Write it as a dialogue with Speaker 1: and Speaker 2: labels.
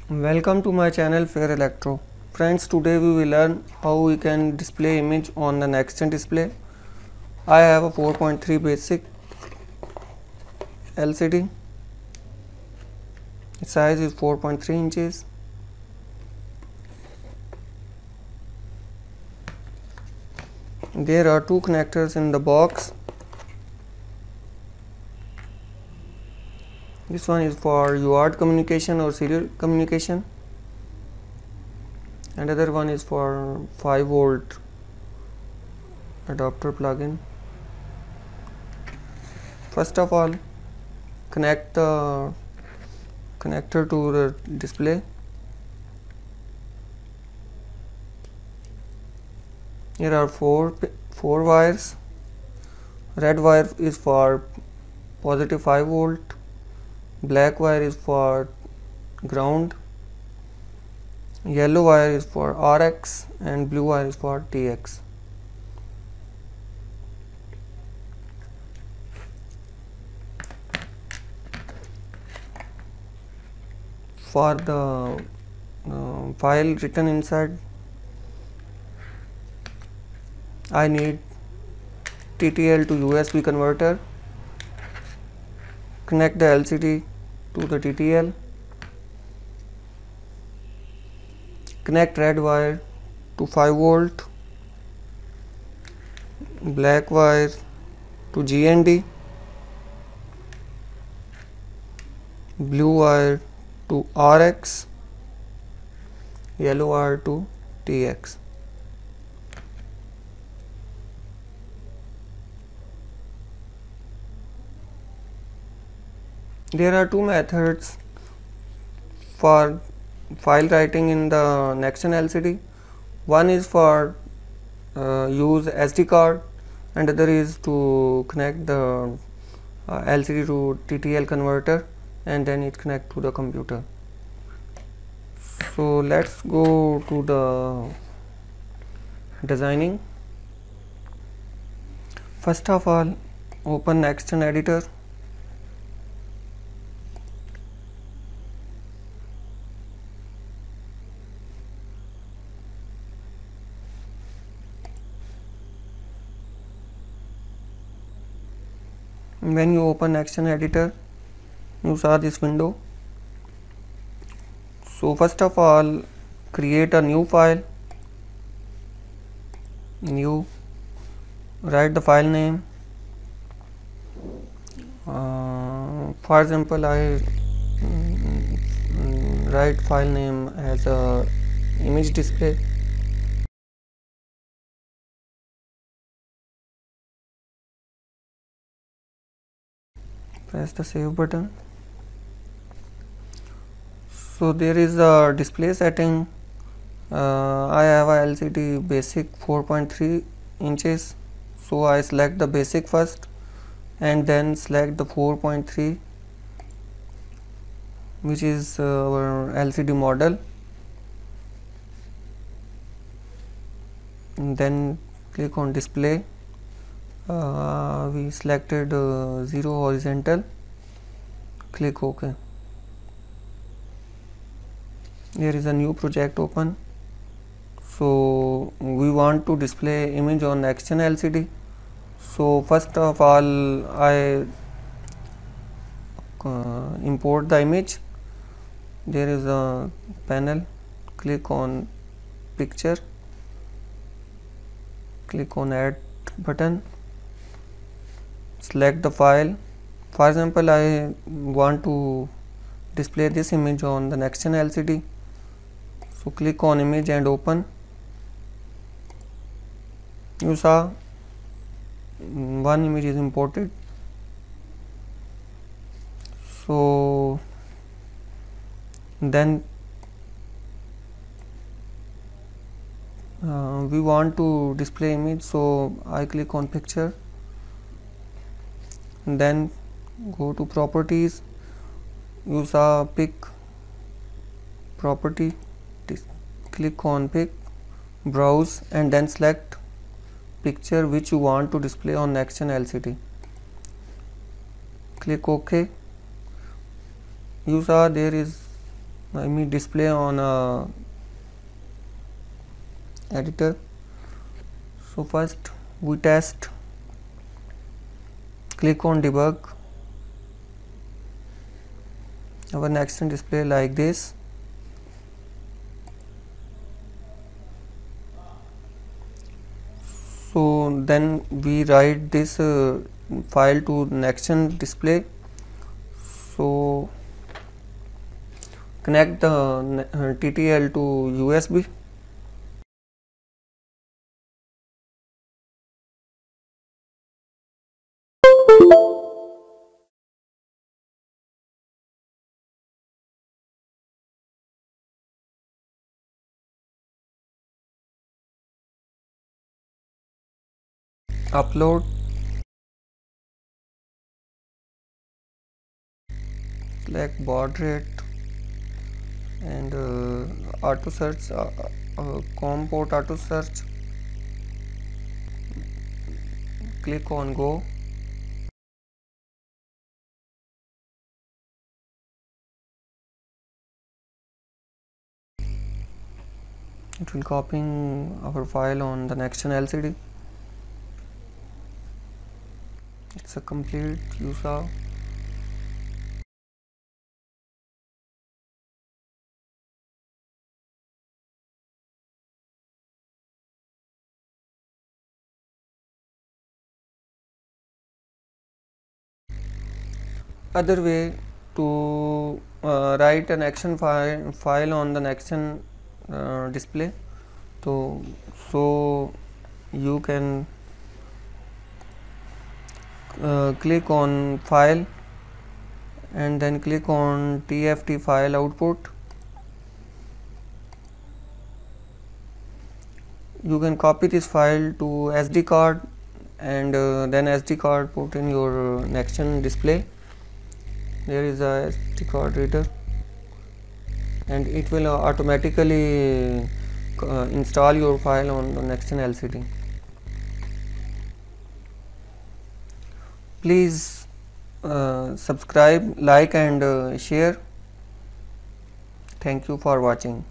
Speaker 1: Welcome to my channel Fair Electro. Friends, today we will learn how we can display image on the Nexgen display. I have a 4.3 basic LCD. Its size is 4.3 inches. There are two connectors in the box. This one is for UART communication or serial communication, and other one is for 5-volt adapter plug-in. First of all, connect the connector to the display. Here are four wires. Red wire is for positive 5-volt, black wire is for ground, yellow wire is for RX, and blue wire is for TX. For the file written inside, I need TTL to USB converter. Connect the LCD to the TTL. Connect red wire to 5-volt, black wire to GND, blue wire to RX, yellow wire to TX. There are two methods for file writing in the Nexgen LCD. One is for use SD card, and other is to connect the LCD to TTL converter, and then it connect to the computer. So let's go to the designing. First of all, open Nexgen editor. When you open Nexgen editor, you saw this window. So first of all, create a new file. Write the file name. For example, I write file name as a image display. Press the save button. So there is a display setting. I have a LCD basic 4.3 inches, so I select the basic first and then select the 4.3, which is our LCD model, and then click on display. We selected 0 horizontal. Click OK. There is a new project open. So we want to display image on Nexgen LCD. So first of all, I import the image. There is a panel. Click on picture. Click on add button. Select the file. For example, I want to display this image on the Nexgen LCD. So click on image and open. You saw one image is imported. So then we want to display image, so I click on picture, and then go to properties. You saw pick property. Click on pick, browse, and then select picture which you want to display on Nexgen LCD. Click OK. You saw there is me display on a editor. So first we test, click on debug. Our Nextion display like this. So then we write this file to Nextion display. So connect the TTL to USB. Upload, select baud rate and auto search, COM port auto search. Click on go. It will copying our file on the Nextion LCD. It's a complete, you saw. Other way to write an action file on the Nextion display. So you can click on file and then click on TFT file output. You can copy this file to SD card and then SD card put in your Nextion display. There is a SD card reader and it will automatically install your file on the Nextion LCD. Please subscribe, like and share. Thank you for watching.